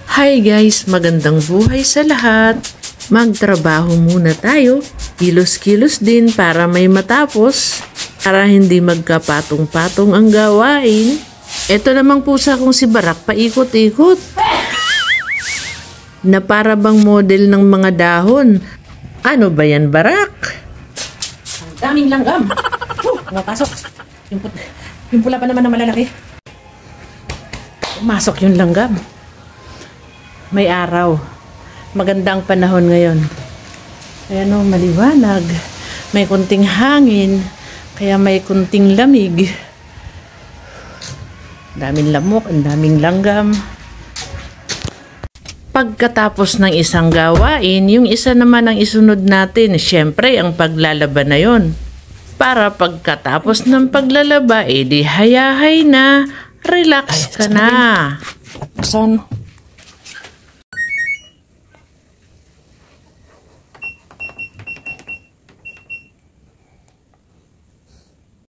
Hi guys, magandang buhay sa lahat. Magtrabaho muna tayo. Kilos-kilos din para may matapos. Para hindi magkapatong-patong ang gawain. Ito namang pusa kong si Barak paikot-ikot. Na para bang model ng mga dahon. Ano ba yan, Barak? Ang daming langgam. Napasok. Yung pula pa naman na malalaki. Pumasok yung langgam. May araw. Magandang panahon ngayon. Ayan o, maliwanag. May kunting hangin. Kaya may kunting lamig. Daming lamok, ang daming langgam. Pagkatapos ng isang gawain, yung isa naman ang isunod natin. Siyempre, ang paglalaba na yon. Para pagkatapos ng paglalaba, edi hayahay na. Relax ka na. Saan?